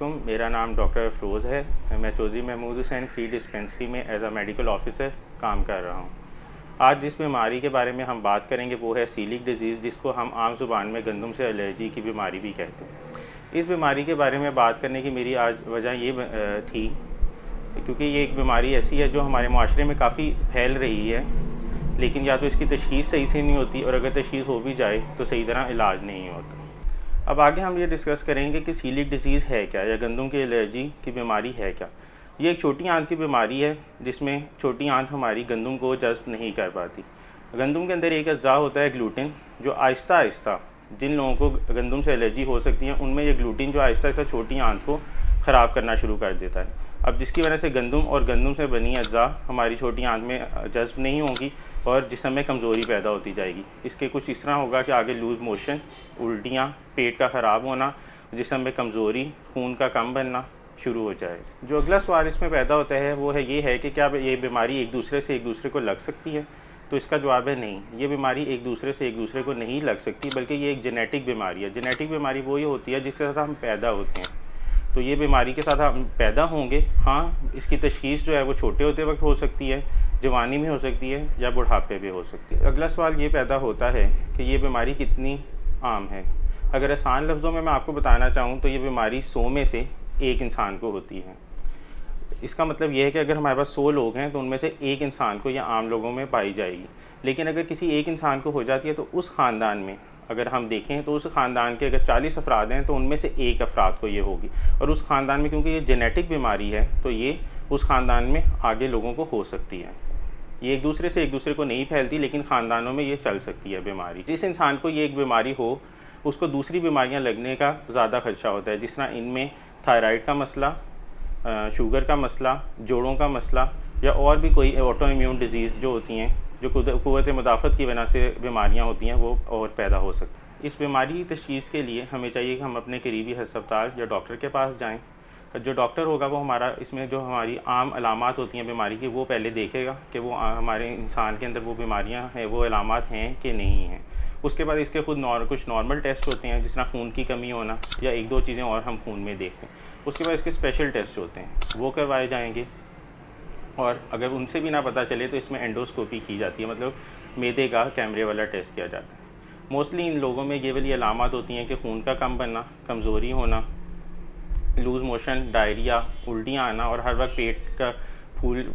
वालेकुम। मेरा नाम डॉक्टर अफरोज़ है। मैं चौधरी महमूद हुसैन फ्री डिस्पेंसरी में एज अ मेडिकल ऑफिसर काम कर रहा हूँ। आज जिस बीमारी के बारे में हम बात करेंगे वो है सीलिक डिज़ीज़, जिसको हम आम ज़ुबान में गंदम से एलर्जी की बीमारी भी कहते हैं। इस बीमारी के बारे में बात करने की मेरी आज वजह ये थी क्योंकि ये एक बीमारी ऐसी है जो हमारे माशरे में काफ़ी फैल रही है, लेकिन या तो इसकी तशख़ीस सही से नहीं होती और अगर तशख़ीस हो भी जाए तो सही तरह इलाज नहीं होता। अब आगे हम ये डिस्कस करेंगे कि सीलिक डिज़ीज़ है क्या या गंदम की एलर्जी की बीमारी है क्या। ये एक छोटी आंत की बीमारी है जिसमें छोटी आंत हमारी गंदम को जज़्ब नहीं कर पाती। गंदम के अंदर एक अज़्ज़ा होता है ग्लूटिन, जो आहिस्ता आहिस्ता जिन लोगों को गंदम से एलर्जी हो सकती है उनमें ये ग्लूटिन जो आहिस्ता आहिस्ता छोटी आंत को ख़राब करना शुरू कर देता है। अब जिसकी वजह से गंदम और गंदम से बनी अज़्ज़ा हमारी छोटी आंत में जज़्ब नहीं होंगी और जिस्म में कमज़ोरी पैदा होती जाएगी। इसके कुछ इस तरह होगा कि आगे लूज़ मोशन, उल्टियाँ, पेट का ख़राब होना, जिस्म में कमज़ोरी, खून का कम बनना शुरू हो जाएगा। जो अगला सवाल इसमें पैदा होता है वो है ये कि क्या ये बीमारी एक दूसरे को लग सकती है? तो इसका जवाब है नहीं। ये बीमारी एक दूसरे को नहीं लग सकती, बल्कि ये एक जेनेटिक बीमारी है। जेनेटिक बीमारी वो ही होती है जिसके साथ हम पैदा होते हैं। तो ये बीमारी के साथ हम पैदा होंगे। हाँ, इसकी तशख़ीस जो है वो छोटे होते वक्त हो सकती है, जवानी में हो सकती है या बुढ़ापे में हो सकती है। अगला सवाल ये पैदा होता है कि ये बीमारी कितनी आम है। अगर आसान लफ्ज़ों में मैं आपको बताना चाहूँ तो ये बीमारी 100 में से 1 इंसान को होती है। इसका मतलब ये है कि अगर हमारे पास 100 लोग हैं तो उनमें से 1 इंसान को या आम लोगों में पाई जाएगी। लेकिन अगर किसी एक इंसान को हो जाती है तो उस ख़ानदान में अगर हम देखें तो उस ख़ानदान के अगर 40 अफराद हैं तो उनमें से 1 अफराद को ये होगी। और उस ख़ानदान में क्योंकि ये जेनेटिक बीमारी है तो ये उस ख़ानदान में आगे लोगों को हो सकती है। ये एक दूसरे को नहीं फैलती, लेकिन ख़ानदानों में ये चल सकती है बीमारी। जिस इंसान को ये एक बीमारी हो उसको दूसरी बीमारियां लगने का ज़्यादा खदशा होता है, जिस तरह इनमें थायराइड का मसला, शुगर का मसला, जोड़ों का मसला या और भी कोई ऑटो इम्यून डिज़ीज़ जो होती हैं, जो क़ुव्वत मुदाफ़त की वजह से बीमारियां होती हैं, वो और पैदा हो सकती हैं। इस बीमारी की तशख़ीस के लिए हमें चाहिए कि हम अपने करीबी अस्पताल या डॉक्टर के पास जाएँ। जो डॉक्टर होगा वो हमारा इसमें जो हमारी आम अलामात होती हैं बीमारी की वो पहले देखेगा कि वो हमारे इंसान के अंदर वो बीमारियां हैं, वो अलामात हैं कि नहीं हैं। उसके बाद इसके कुछ नॉर्मल टेस्ट होते हैं, जिस तरह खून की कमी होना या 1-2 चीज़ें और हम खून में देखते हैं। उसके बाद इसके स्पेशल टेस्ट होते हैं, वो करवाए जाएंगे। और अगर उनसे भी ना पता चले तो इसमें एंडोस्कोपी की जाती है, मतलब मैदे का कैमरे वाला टेस्ट किया जाता है। मोस्टली इन लोगों में ये वाली अलामात होती हैं कि खून का कम बनना, कमज़ोरी होना, लूज़ मोशन, डायरिया, उल्टियाँ आना और हर वक्त पेट का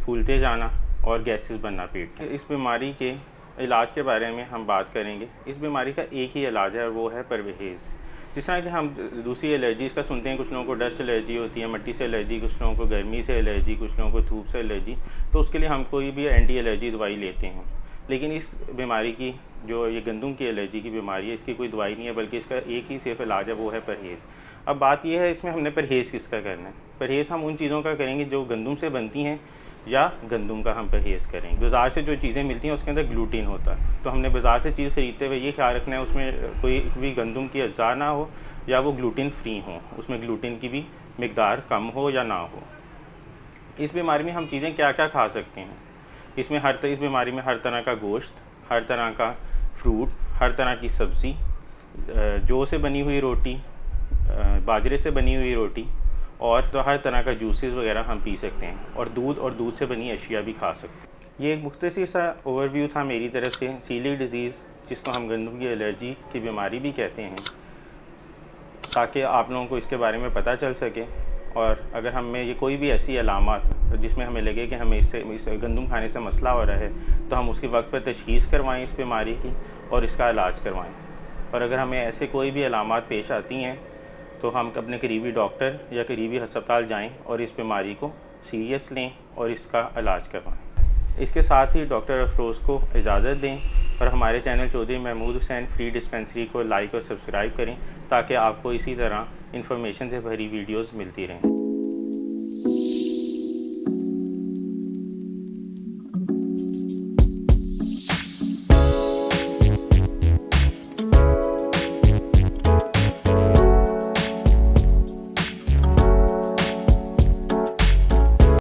फूलते जाना और गैसेस बनना पेट के। इस बीमारी के इलाज के बारे में हम बात करेंगे। इस बीमारी का एक ही इलाज है और वो है परहेज़। जिस तरह कि हम दूसरी एलर्जीज़ का सुनते हैं, कुछ लोगों को डस्ट एलर्जी होती है, मिट्टी से एलर्जी, कुछ लोगों को गर्मी से एलर्जी, कुछ लोगों को धूप से एलर्जी, तो उसके लिए हम कोई भी एंटी एलर्जी दवाई लेते हैं। लेकिन इस बीमारी की जो ये गंदम की एलर्जी की बीमारी है, इसकी कोई दवाई नहीं है, बल्कि इसका एक ही सिर्फ इलाज है, वो है परहेज़। अब बात यह है इसमें हमने परहेज़ किसका करना है। परहेज़ हम उन चीज़ों का करेंगे जो गंदम से बनती हैं या गंदम का हम परहेज़ करेंगे। बाज़ार से जो चीज़ें मिलती हैं उसके अंदर ग्लूटीन होता है, तो हमने बाज़ार से चीज़ ख़रीदते हुए ये ख्याल रखना है उसमें कोई भी गंदम की अज़्ज़ा ना हो या वो ग्लूटीन फ्री हो, उसमें ग्लूटीन की भी मिकदार कम हो या ना हो। इस बीमारी में हम चीज़ें क्या क्या खा सकते हैं। इसमें इस बीमारी में हर तरह का गोश्त, हर तरह का फ्रूट, हर तरह की सब्ज़ी, जौ से बनी हुई रोटी, बाजरे से बनी हुई रोटी और तो हर तरह का जूसेस वगैरह हम पी सकते हैं और दूध से बनी अशिया भी खा सकते हैं। ये एक मुख्तसर सा ओवरव्यू था मेरी तरफ से सीलिक डिज़ीज़, जिसको हम गंदम की एलर्जी की बीमारी भी कहते हैं, ताकि आप लोगों को इसके बारे में पता चल सके। और अगर हमें ये कोई भी ऐसी अलामत जिसमें हमें लगे कि हमें इस गंदम खाने से मसला हो रहा है तो हम उसके वक्त पर तशख़ीस करवाएं इस बीमारी की और इसका इलाज करवाएं। और अगर हमें ऐसे कोई भी अलामत पेश आती हैं तो हम अपने करीबी डॉक्टर या करीबी अस्पताल जाएं और इस बीमारी को सीरियस लें और इसका इलाज करवाएं। इसके साथ ही डॉक्टर अफरोज़ को इजाज़त दें और हमारे channel Chaudhary Mahmood Hussain free dispensary को लाइक और सब्सक्राइब करें, ताकि आपको इसी तरह इन्फॉर्मेशन से भरी वीडियोज़ मिलती रहें।